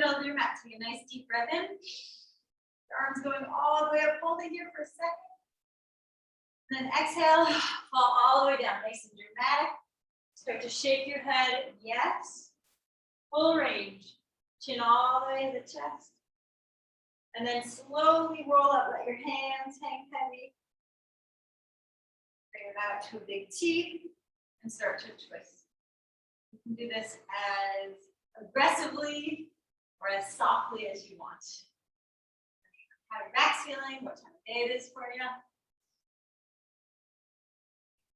middle of your mat. Take a nice deep breath in. Your arms going all the way up, hold it here for a second. And then exhale, fall all the way down, nice and dramatic. Start to shake your head, yes. Full range, chin all the way to the chest. And then slowly roll up, let your hands hang heavy. Bring it out to a big T and start to twist. You can do this as aggressively or as softly as you want. How your back's feeling, what time of day it is for you.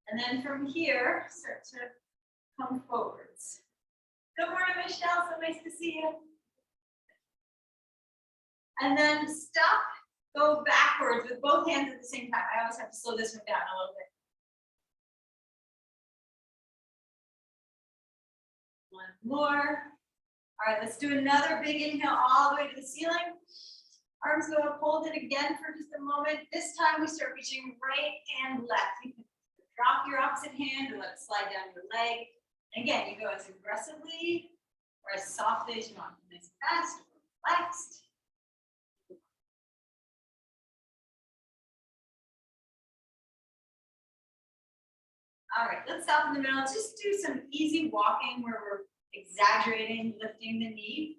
And then from here, start to come forwards. Good morning, Michelle, so nice to see you. And then stop, go backwards with both hands at the same time. I always have to slow this one down a little bit. One more. All right, let's do another big inhale all the way to the ceiling. Arms go up, hold it again for just a moment. This time we start reaching right and left. You can drop your opposite hand or let it slide down your leg. And again, you go as aggressively or as softly as you want. Nice and fast or relaxed. All right, let's stop in the middle. Just do some easy walking where we're exaggerating, lifting the knee.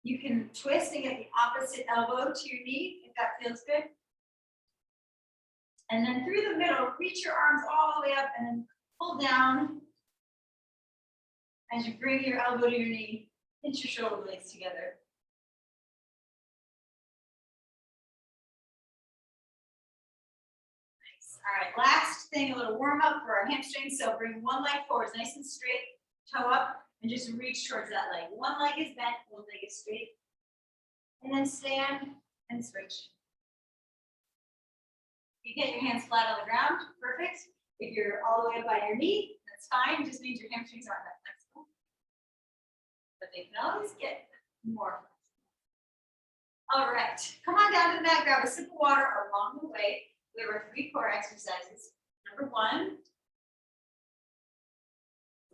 You can twist and get the opposite elbow to your knee if that feels good. And then through the middle, reach your arms all the way up and then pull down as you bring your elbow to your knee. Pinch your shoulder blades together. Nice. All right, last thing, a little warm up for our hamstrings. So bring one leg forward, nice and straight, toe up, and just reach towards that leg. One leg is bent, one leg is straight. And then stand and switch. You get your hands flat on the ground, perfect. If you're all the way up by your knee, that's fine. It just means your hamstrings aren't that flexible. But they can always get more flexible. All right, come on down to the mat, grab a sip of water along the way. We have our 3 core exercises. Number 1,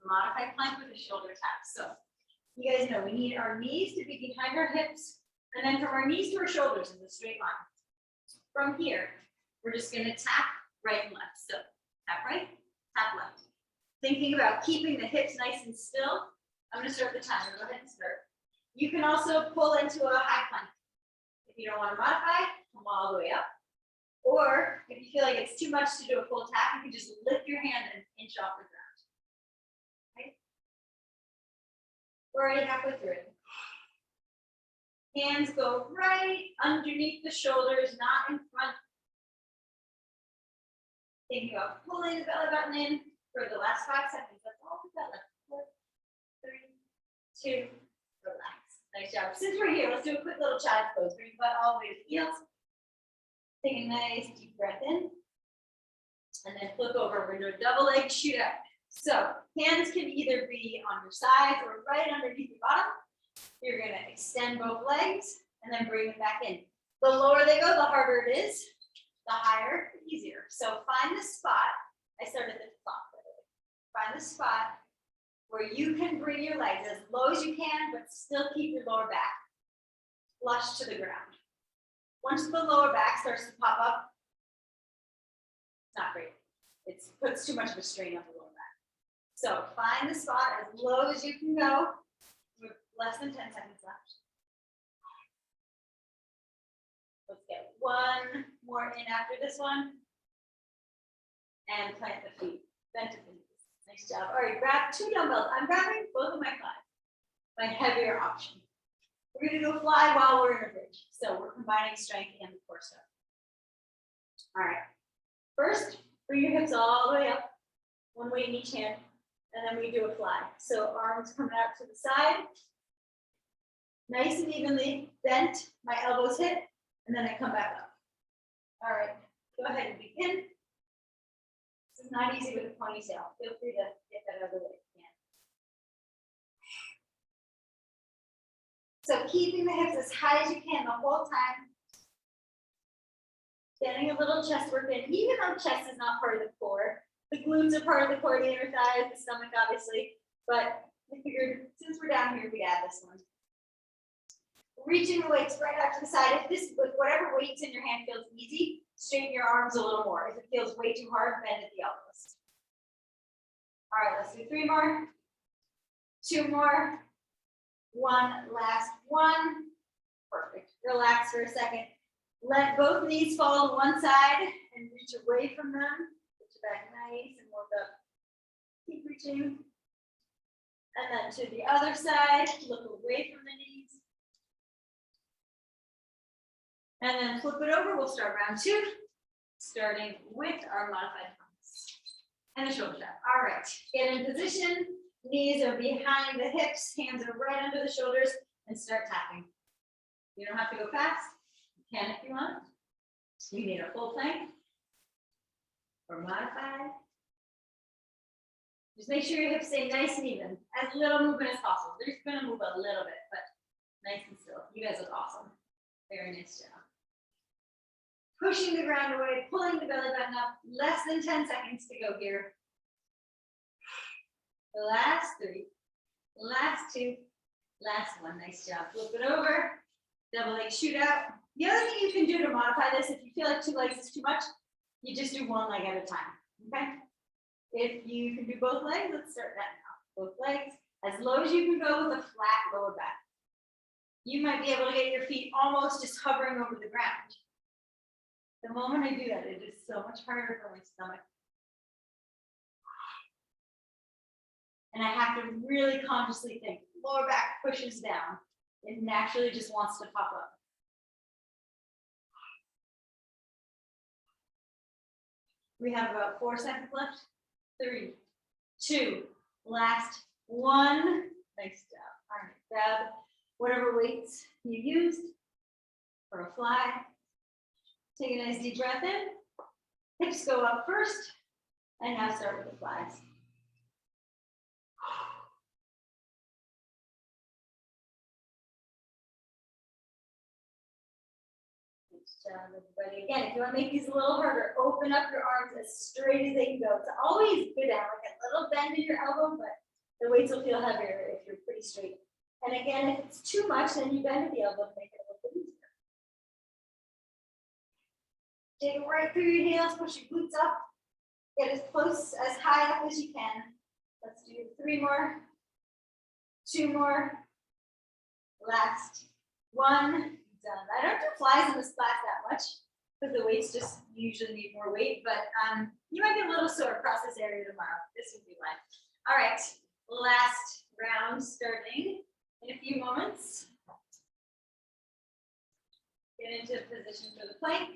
modified plank with a shoulder tap. So you guys know we need our knees to be behind our hips, and then from our knees to our shoulders in a straight line. From here, we're just going to tap right and left. So tap right, tap left. Thinking about keeping the hips nice and still. I'm going to start the timer. Go ahead and start. You can also pull into a high plank. If you don't want to modify, come all the way up. Or if you feel like it's too much to do a full tap, you can just lift your hand and inch off the ground. Okay? We're already halfway through it. Hands go right underneath the shoulders, not in front. Thinking about pulling the belly button in for the last 5 seconds. That's all we've got left. 4, 3, 2, relax. Nice job. Since we're here, let's do a quick little child's pose. Bring your butt all the way to the heels. Take a nice deep breath in. And then flip over. We're going to do a double leg shoot up. So hands can either be on your sides or right underneath your bottom. You're going to extend both legs and then bring them back in. The lower they go, the harder it is. The higher, the easier. So find the spot. I started at the top. Find the spot where you can bring your legs as low as you can, but still keep your lower back flush to the ground. Once the lower back starts to pop up, it's not great. It puts too much of a strain on the lower back. So find the spot as low as you can go with less than 10 seconds left. Let's get one more in after this one. And plant the feet, bend the feet. Nice job. All right, grab 2 dumbbells. I'm grabbing both of my thighs, my heavier option. We're going to go fly while we're in a bridge. So we're combining strength and the core stuff. All right. First, bring your hips all the way up, one way in each hand, and then we do a fly. So arms coming out to the side, nice and evenly bent. My elbows hit, and then I come back up. All right. Go ahead and begin. This is not easy with a ponytail. Feel free to get that out of the way if you can. So keeping the hips as high as you can the whole time. Getting a little chest work in, even though chest is not part of the core. The glutes are part of the core, the inner thighs, the stomach, obviously. But I figured since we're down here, we'd add this one. reaching the weights right out to the side. If this, with whatever weights in your hand feels easy, straighten your arms a little more. If it feels way too hard, bend at the elbows. All right, let's do 3 more, 2 more, 1, last one. Perfect. Relax for a second. Let both knees fall to one side and reach away from them. Put your back nice and work up. Keep reaching. And then to the other side, look away from the knees. And then flip it over. We'll start round 2, starting with our modified planks and the shoulder tap. All right, get in position. Knees are behind the hips, hands are right under the shoulders, and start tapping. You don't have to go fast. You can if you want. You need a full plank or modified. Just make sure your hips stay nice and even. As little movement as possible. They're just going to move a little bit, but nice and still. You guys look awesome. Very nice job. Pushing the ground away, pulling the belly button up. Less than 10 seconds to go here. The last 3, last 2, last 1. Nice job. Flip it over. Double leg shoot out. The other thing you can do to modify this, if you feel like 2 legs is too much, you just do 1 leg at a time. Okay? If you can do both legs, let's start that now. Both legs, as low as you can go with a flat lower back. You might be able to get your feet almost just hovering over the ground. The moment I do that, it is so much harder for my stomach. And I have to really consciously think, lower back pushes down. It naturally just wants to pop up. We have about 4 seconds left. 3, 2, last 1. Nice job. All right, grab whatever weights you used for a fly. Take a nice deep breath in. Hips go up first. And now start with the flies. Nice job, everybody. Again, if you want to make these a little harder, open up your arms as straight as they can go. It's always good to have like a little bend in your elbow, but the weights will feel heavier if you're pretty straight. And again, if it's too much, then you bend at the elbow to make it a little bit easier. Dig right through your heels, push your glutes up. Get as close, as high up as you can. Let's do 3 more, 2 more, last 1, done. I don't do flies in this class that much because the weights just usually need more weight, but you might be a little sore across this area tomorrow. This will be fine. All right, last round starting in a few moments. Get into position for the plank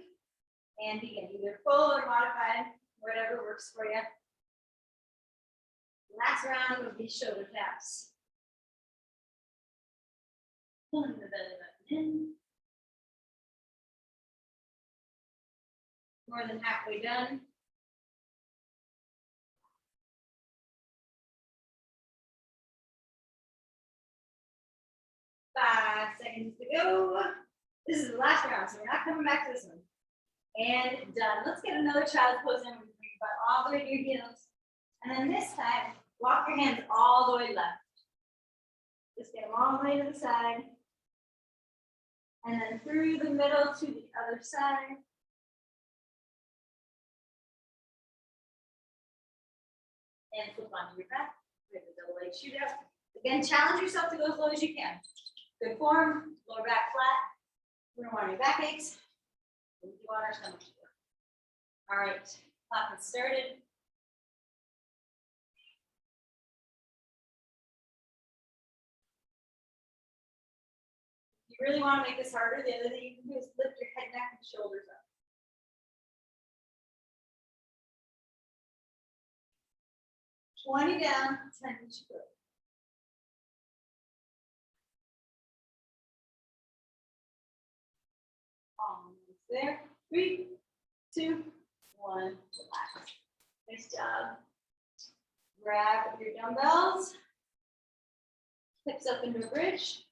and begin either full or modified, whatever works for you. Last round would be shoulder taps. Pulling the belly button in. More than halfway done. Five seconds to go. This is the last round, so we're not coming back to this one. And done. Let's get another child's pose in. We bring your butt all the way to your heels. And then this time, walk your hands all the way left. Just get them all the way to the side. And then through the middle to the other side. And flip onto your back. We have a double leg shoot out. Again, challenge yourself to go as low as you can. Good form, lower back flat. We don't want any back aches. We do want our stomach to work. All right, clap has started. If you really want to make this harder, the other thing you can do is lift your head, neck, and shoulders up. $20 down, 10 to go. Almost there. 3, 2, 1. Relax. Nice job. Grab your dumbbells. Hips up into a bridge.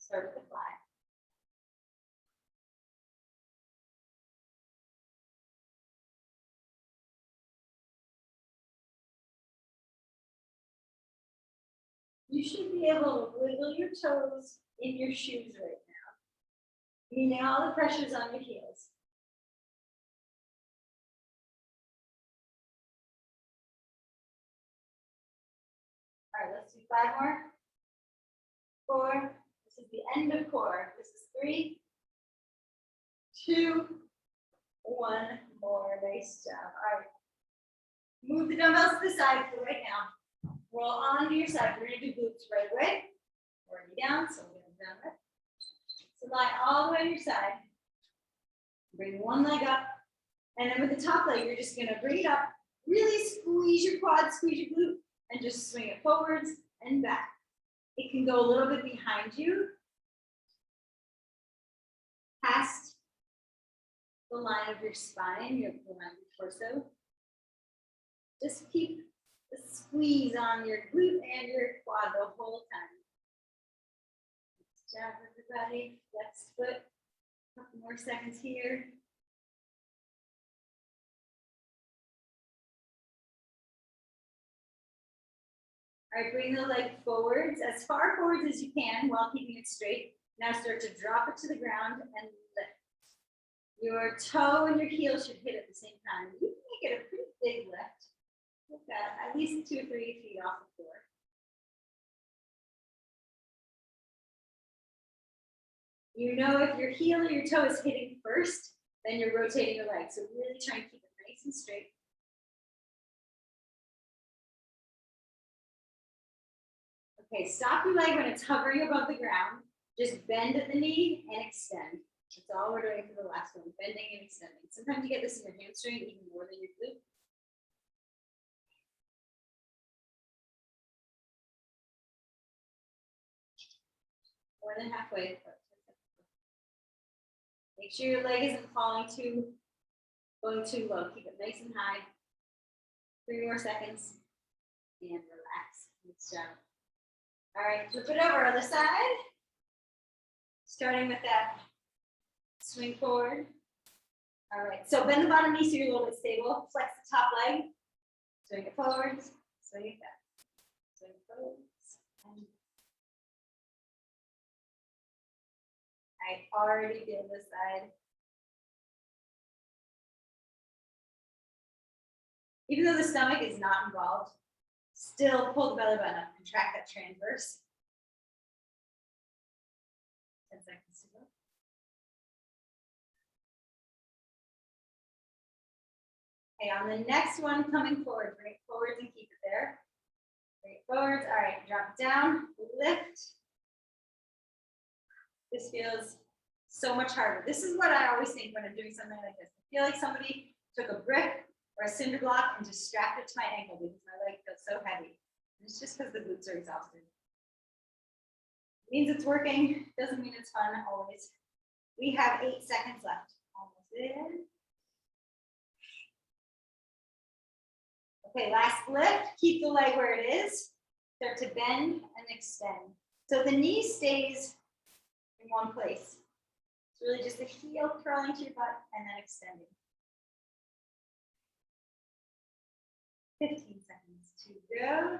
Start with the fly. You should be able to wiggle your toes in your shoes right now, meaning all the pressure's on your heels. All right, let's do 5 more. 4. This is the end of core. This is 3, 2, 1 more. Nice job. All right. Move the dumbbells to the side for right now. Roll onto your side. We're going to do glutes right away. Already down, so we're going to down it. So lie all the way on your side. Bring one leg up. And then with the top leg, you're just going to bring it up. Really squeeze your quad, squeeze your glute, and just swing it forwards and back. It can go a little bit behind you, past the line of your spine, the line of your torso. Just keep the squeeze on your glute and your quad the whole time. Nice job, everybody. Flex foot. A couple more seconds here. All right, bring the leg forwards, as far forwards as you can while keeping it straight. Now start to drop it to the ground and lift. Your toe and your heel should hit at the same time. You can make it a pretty big lift. Look at least 2 or 3 feet off the floor. You know if your heel or your toe is hitting first, then you're rotating your leg. So really try and keep it nice and straight. Okay, stop your leg when it's hovering above the ground. Just bend at the knee and extend. That's all we're doing for the last one, bending and extending. Sometimes you get this in your hamstring even more than your glute. More than halfway. Make sure your leg isn't going too low. Keep it nice and high. 3 more seconds. And relax. Nice job. All right, flip it over on the side. Starting with that swing forward. All right, so bend the bottom knee so you're a little bit stable. Flex the top leg. Swing it forwards. Swing it back. Swing it forwards. And I already did this side. Even though the stomach is not involved, still pull the belly button up, contract that transverse. 10 seconds to go. Okay, on the next one, coming forward, bring it forwards and keep it there. Bring it forwards. All right, drop it down, lift. This feels so much harder. This is what I always think when I'm doing something like this. I feel like somebody took a brick or a cinder block and just strapped it to my ankle because my leg feels so heavy. And it's just because the glutes are exhausted. It means it's working, doesn't mean it's fun always. We have 8 seconds left. Almost in. Okay, last lift. Keep the leg where it is. Start to bend and extend. So the knee stays in one place. It's really just the heel curling to your butt and then extending. 15 seconds to go.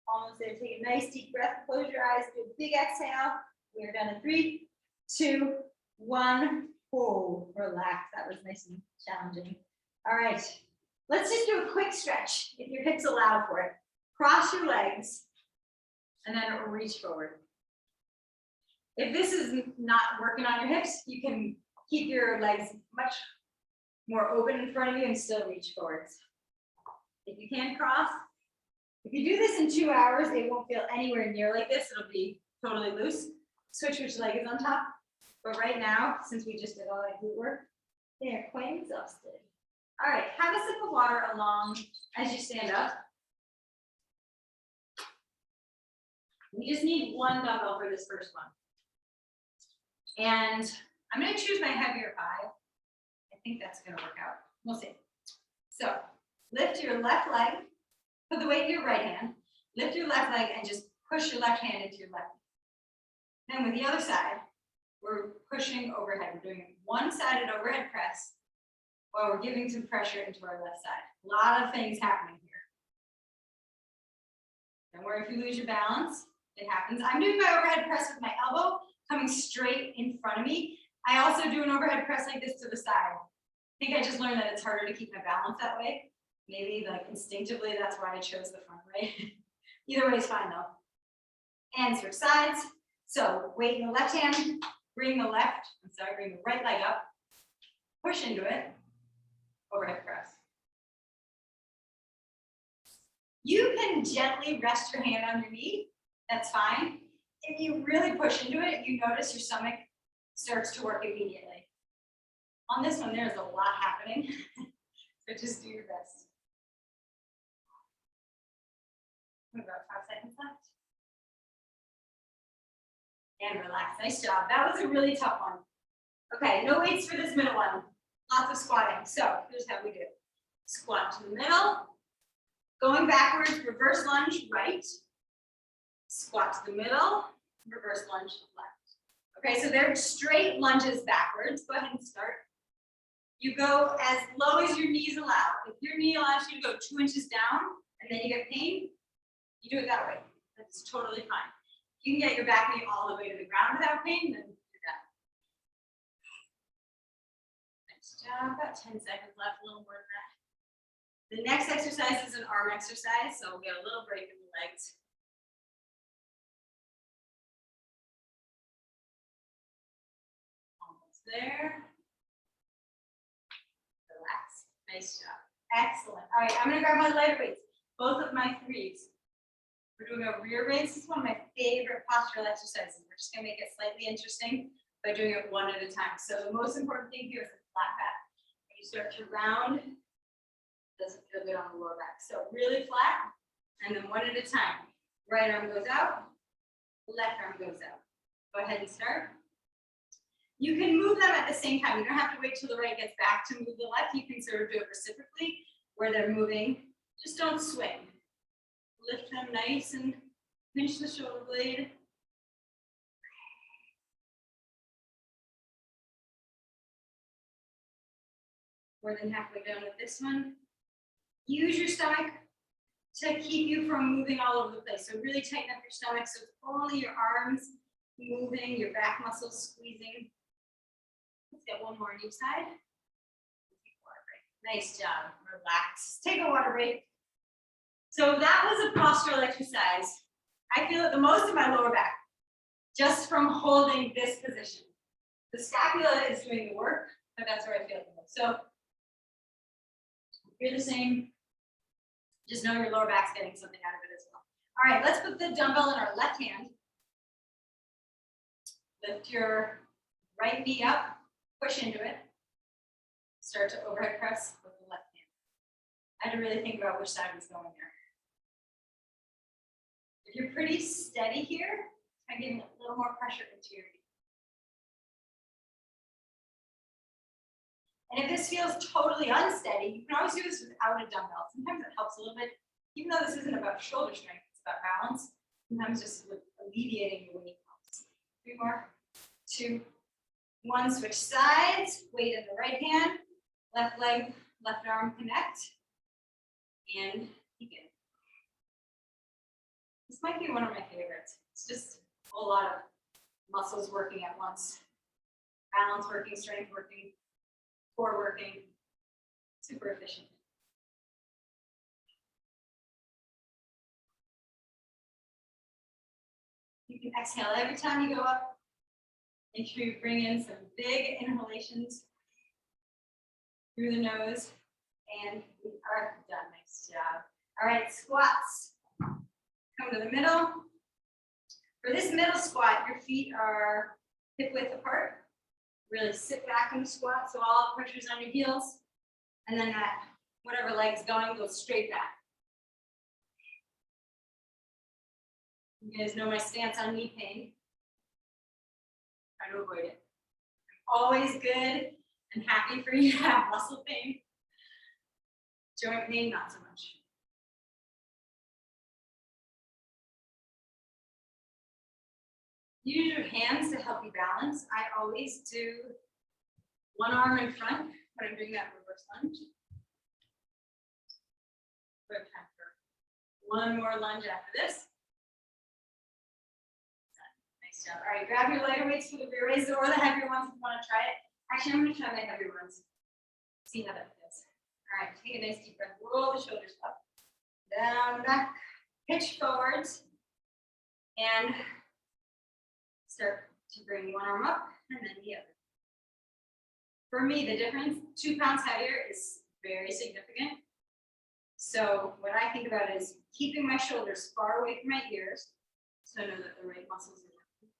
Almost there. Take a nice deep breath. Close your eyes. Do a big exhale. We are done in 3, 2, 1. Oh, relax. That was nice and challenging. All right. Let's just do a quick stretch if your hips allow for it. Cross your legs and then reach forward. If this is not working on your hips, you can keep your legs much more open in front of you and still reach forwards. If you can't cross, if you do this in 2 hours, it won't feel anywhere near like this. It'll be totally loose. Switch which leg is on top. But right now, since we just did all that glute work, they are quite exhausted. All right, have a sip of water along as you stand up. We just need 1 dumbbell for this first one. And I'm going to choose my heavier 5. I think that's going to work out. We'll see. So lift your left leg, put the weight in your right hand, lift your left leg and just push your left hand into your left. Then with the other side, we're pushing overhead. We're doing a 1-sided overhead press. while we're giving some pressure into our left side. A lot of things happening here. Don't worry if you lose your balance, it happens. I'm doing my overhead press with my elbow coming straight in front of me. I also do an overhead press like this to the side. I think I just learned that it's harder to keep my balance that way. Maybe like instinctively, that's why I chose the front way. Either way is fine though. And switch sides. So weight in the left hand, bring the right leg up, push into it, overhead press. You can gently rest your hand on your knee, that's fine. If you really push into it, you notice your stomach starts to work immediately. On this one, there's a lot happening, so just do your best. We've got 5 seconds left. And relax, nice job. That was a really tough one. Okay, no weights for this middle one. Lots of squatting. So here's how we do it. Squat to the middle. Going backwards, reverse lunge, right. Squat to the middle, reverse lunge, left. Okay, so they're straight lunges backwards. Go ahead and start. You go as low as your knees allow. If your knee allows you to go 2 inches down and then you get pain, you do it that way. That's totally fine. If you can get your back knee all the way to the ground without pain, then do that. Nice job. About 10 seconds left, a little more than that. The next exercise is an arm exercise, so we'll get a little break in the legs. Almost there. Relax. Nice job. Excellent. All right, I'm going to grab my lighter weights, both of my 3s. We're doing a rear raise. This is one of my favorite postural exercises. We're just going to make it slightly interesting by doing it one at a time. So the most important thing here is the flat back. When you start to round, doesn't feel good on the lower back. So really flat, and then one at a time. Right arm goes out, left arm goes out. Go ahead and start. You can move them at the same time. You don't have to wait till the right gets back to move the left. You can sort of do it reciprocally where they're moving. Just don't swing. Lift them nice and pinch the shoulder blade. More than halfway done with this one. Use your stomach to keep you from moving all over the place. So really tighten up your stomach so it's only your arms moving, your back muscles squeezing. Let's get one more on each side. Take a water break. Nice job. Relax. Take a water break. So that was a postural exercise. I feel it the most in my lower back, just from holding this position. The scapula is doing the work, but that's where I feel it the most. So you're the same. Just know your lower back's getting something out of it as well. All right, let's put the dumbbell in our left hand. Lift your right knee up, push into it. Start to overhead press with the left hand. I had to really think about which side was going there. If you're pretty steady here, try getting a little more pressure into your knee. And if this feels totally unsteady, you can always do this without a dumbbell. Sometimes it helps a little bit, even though this isn't about shoulder strength, it's about balance. Sometimes just alleviating your weight helps. 3 more, 2, 1. Switch sides. Weight in the right hand. Left leg, left arm connect. And begin. This might be one of my favorites. It's just a lot of muscles working at once. Balance working, strength working, core working. Super efficient. You can exhale every time you go up. Make sure you bring in some big inhalations through the nose. And we are done. Nice job. All right, squats. Come to the middle. For this middle squat, your feet are hip width apart. Really sit back in the squat, so all the pressure's on your heels. And then that, whatever leg's going, goes straight back. You guys know my stance on knee pain. Try to avoid it. Always good and happy for you to have muscle pain. Joint pain, not so much. Use your hands to help you balance. I always do one arm in front when I'm doing that reverse first lunge. We have time for one more lunge after this. Nice job. All right, grab your lighter weights for the rear raises or the heavier ones if you want to try it. Actually, I'm going to try my heavier ones. See how that feels. All right, take a nice deep breath. Roll the shoulders up, down, back, pitch forwards, and start to bring one arm up and then the other. For me, the difference, 2 pounds heavier, is very significant. So what I think about is keeping my shoulders far away from my ears, so I know that the right muscles are working.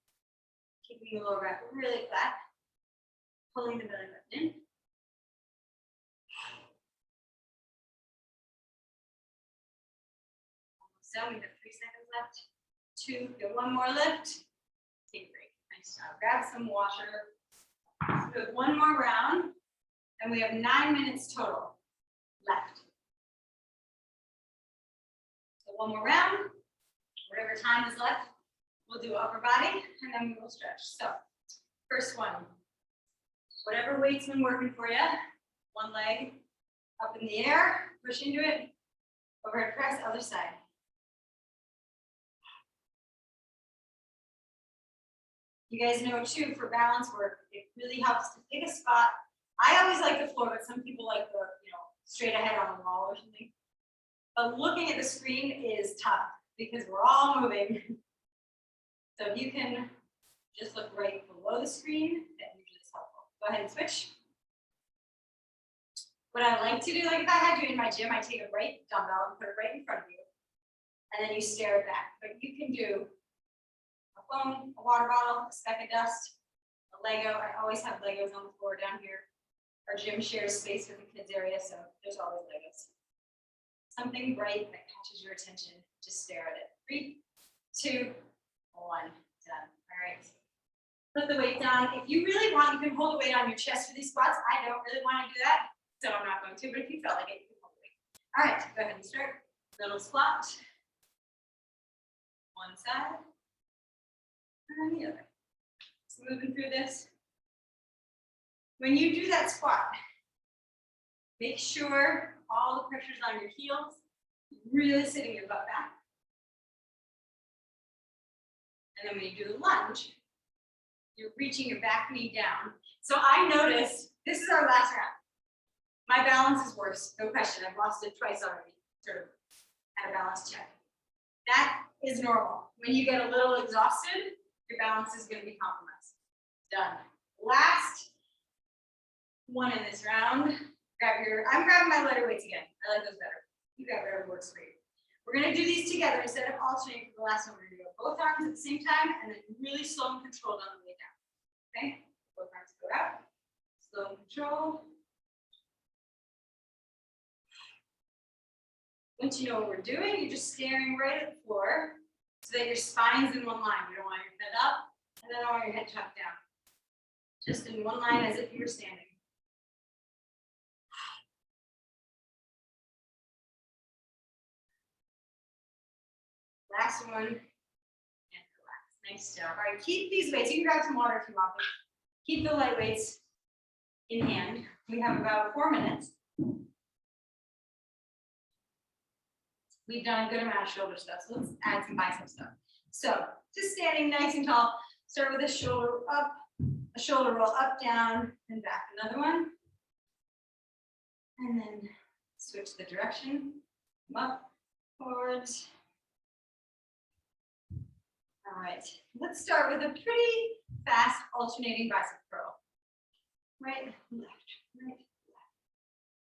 Keeping the lower back really flat, pulling the belly button in. Almost done. We have 3 seconds left. 2, get one more lift. Take a break. Nice job. Grab some water. So we have one more round, and we have 9 minutes total left. So one more round, whatever time is left, we'll do upper body, and then we will stretch. So first one, whatever weight's been working for you, one leg up in the air, push into it, overhead press, other side. You guys know too, for balance work, it really helps to pick a spot. I always like the floor, but some people like the, straight ahead on the wall or something. But looking at the screen is tough because we're all moving. So if you can just look right below the screen, that usually is helpful. Go ahead and switch. What I like to do, like if I had you in my gym, I take a right dumbbell and put it right in front of you. And then you stare it back. But you can do a phone, a water bottle, a speck of dust, a Lego. I always have Legos on the floor down here. Our gym shares space with the kids area, so there's always Legos. Something bright that catches your attention, just stare at it. 3, 2, 1, done. All right. Put the weight down. If you really want, you can hold the weight on your chest for these squats. I don't really want to do that, so I'm not going to, but if you felt like it, you can hold the weight. All right, go ahead and start. Little squat. One side. And the other. So moving through this. When you do that squat, make sure all the pressure's on your heels, really sitting your butt back. And then when you do the lunge, you're reaching your back knee down. So I noticed, this is our last round. My balance is worse, no question. I've lost it twice already, sort of at a balance check. That is normal. When you get a little exhausted, your balance is going to be compromised. Done. Last one in this round. I'm grabbing my lighter weights again. I like those better. You grab whatever works for you. We're going to do these together instead of alternating for the last one. We're going to go both arms at the same time and then really slow and controlled on the way down. Okay? Both arms go out. Slow and controlled. Once you know what we're doing, you're just staring right at the floor so that your spine's in one line. You don't want your head up and then don't want your head tucked down. Just in one line as if you were standing. Last one, and relax. Nice job. All right, keep these weights. You can grab some water if you want. Keep the light weights in hand. We have about 4 minutes. We've done a good amount of shoulder stuff, so let's add some bicep stuff. So just standing nice and tall. Start with a shoulder up, a shoulder roll up, down, and back. Another one. And then switch the direction. Come up, forwards. All right, let's start with a pretty fast alternating bicep curl. Right, left, right, left.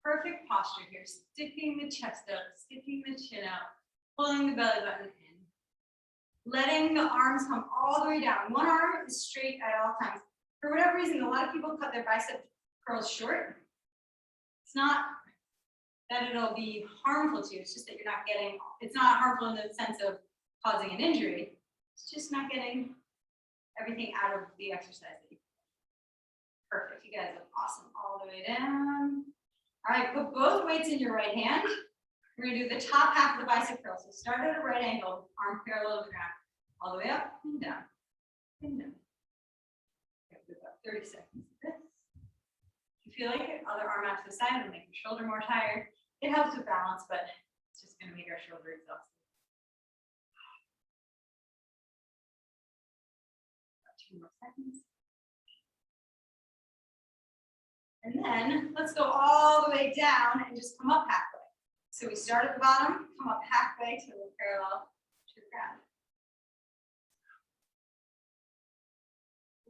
Perfect posture here, sticking the chest out, sticking the chin out, pulling the belly button in. Letting the arms come all the way down. One arm is straight at all times. For whatever reason, a lot of people cut their bicep curls short. It's not that it'll be harmful to you, it's just that you're not getting, it's not harmful in the sense of causing an injury. It's just not getting everything out of the exercise that you do. Perfect. You guys look awesome all the way down. All right, put both weights in your right hand. We're going to do the top half of the bicep curl. So start at a right angle, arm parallel to the ground, all the way up and down. And down. Okay, we've got 30 seconds of this. If you feel like it, other arm out to the side, it'll make your shoulder more tired. It helps with balance, but it's just gonna make our shoulder exhausted. 2 more seconds. And then let's go all the way down and just come up halfway. So we start at the bottom, come up halfway to the parallel to the ground.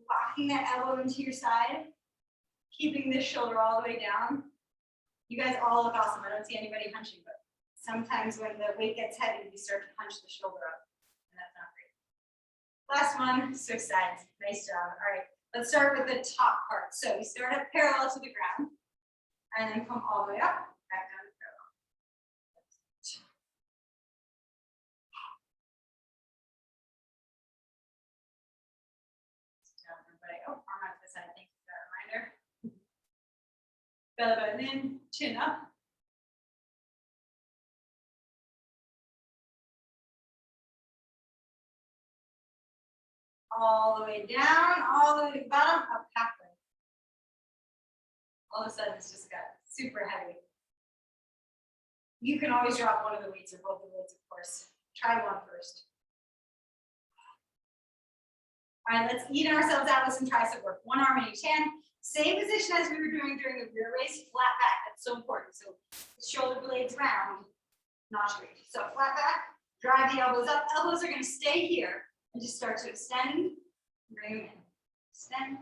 Locking that elbow into your side, keeping this shoulder all the way down. You guys all look awesome. I don't see anybody hunching, but sometimes when the weight gets heavy, you start to punch the shoulder up, and that's not great. Last one, switch sides. Nice job. All right, let's start with the top part. So we start up parallel to the ground, and then come all the way up, back down to parallel. Everybody, oh, arm out to the side. Thank you for that reminder. Belly button in, chin up. All the way down, all the way to the bottom, up halfway. All of a sudden, it's just got super heavy. You can always drop one of the weights or both of the weights, of course. Try one first. All right, let's even ourselves out with some tricep work. One arm in each hand. Same position as we were doing during the rear race, flat back. That's so important. So shoulder blades round, not straight. So flat back, drive the elbows up. Elbows are going to stay here and just start to extend, bring them in. Extend.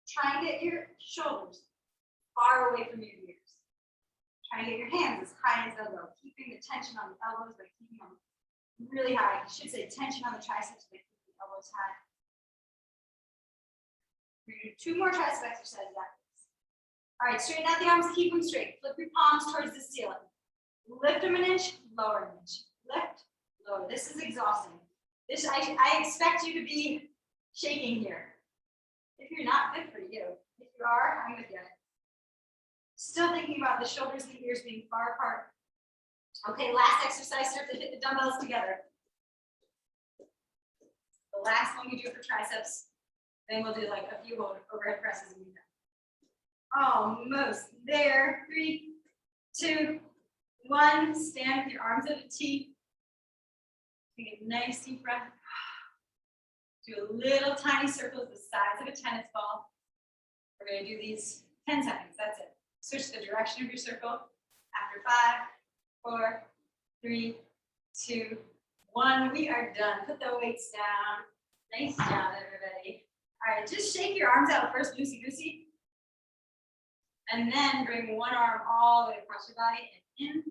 Try and get your shoulders far away from your ears. Try and get your hands as high as elbow, keeping the tension on the elbows by keeping them really high. I should say tension on the triceps by keeping the elbows high. We're going to do 2 more tricep exercises after this. All right, straighten out the arms, keep them straight. Flip your palms towards the ceiling. Lift them an inch, lower an inch. Lift, lower. This is exhausting. This I expect you to be shaking here. If you're not, good for you. If you are, I'm with you. Still thinking about the shoulders and the ears being far apart. Okay, last exercise, start to hit the dumbbells together. The last one we do for triceps, then we'll do like a few overhead presses and be done. Almost there. 3, 2, 1. Stand with your arms at a T. Take a nice deep breath. Do a little tiny circles the size of a tennis ball. We're going to do these 10 seconds. That's it. Switch the direction of your circle. After 5, 4, 3, 2, 1. We are done. Put the weights down. Nice job, everybody. All right, just shake your arms out first, loosey-goosey. And then bring one arm all the way across your body and in.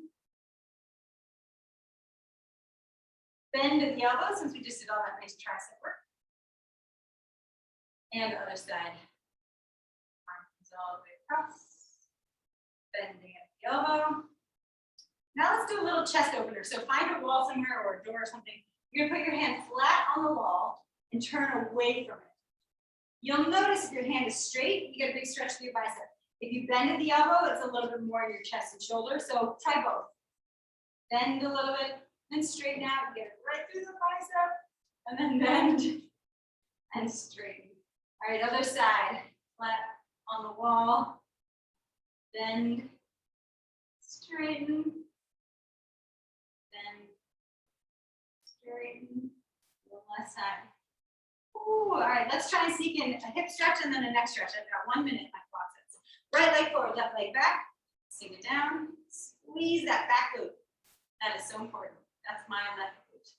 Bend at the elbow since we just did all that nice tricep work. And other side. Arms all the way across. Bending at the elbow. Now let's do a little chest opener. So find a wall somewhere or a door or something. You're gonna put your hand flat on the wall and turn away from it. You'll notice if your hand is straight, you get a big stretch through your bicep. If you bend at the elbow, it's a little bit more in your chest and shoulder. So try both. Bend a little bit and straighten out. Get it right through the bicep. And then bend and straighten. All right, other side. Flat on the wall. Bend. Straighten. Bend. Straighten. One last time. Ooh, all right, let's try and sneak in a hip stretch and then a neck stretch. I've got 1 minute, my clock says. Right leg forward, left leg back. Sink it down. Squeeze that back glute. That is so important. That's my left glute.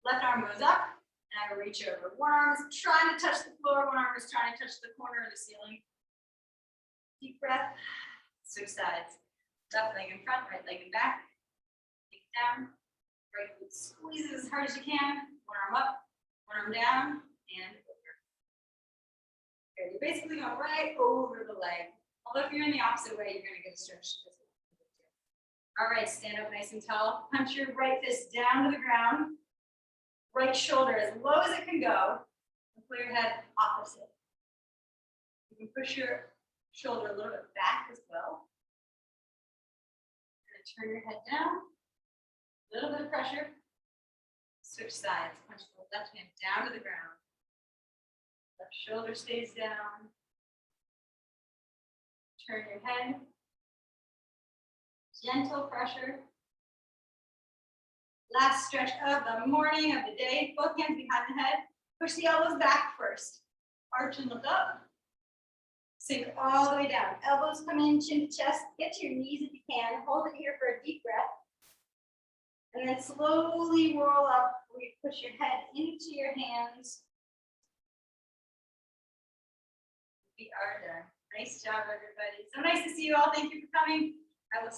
Left arm goes up, and I will reach over. One arm is trying to touch the floor. One arm is trying to touch the corner of the ceiling. Deep breath. Switch sides. Left leg in front, right leg in back. Take it down. Right glute squeezes as hard as you can. One arm up, one arm down. And over. Okay, you're basically going right over the leg. Although if you're in the opposite way, you're going to get a stretch. All right, stand up nice and tall. Punch your right fist down to the ground. Right shoulder as low as it can go. And pull your head opposite. You can push your shoulder a little bit back as well. And turn your head down. A little bit of pressure. Switch sides, punch the left hand down to the ground. Left shoulder stays down. Turn your head. Gentle pressure. Last stretch of the morning, of the day. Both hands behind the head. Push the elbows back first. Arch and look up. Sink all the way down. Elbows come in, chin to chest. Get to your knees if you can. Hold it here for a deep breath. And then slowly roll up where you push your head into your hands. We are done. Nice job, everybody. So nice to see you all. Thank you for coming. I will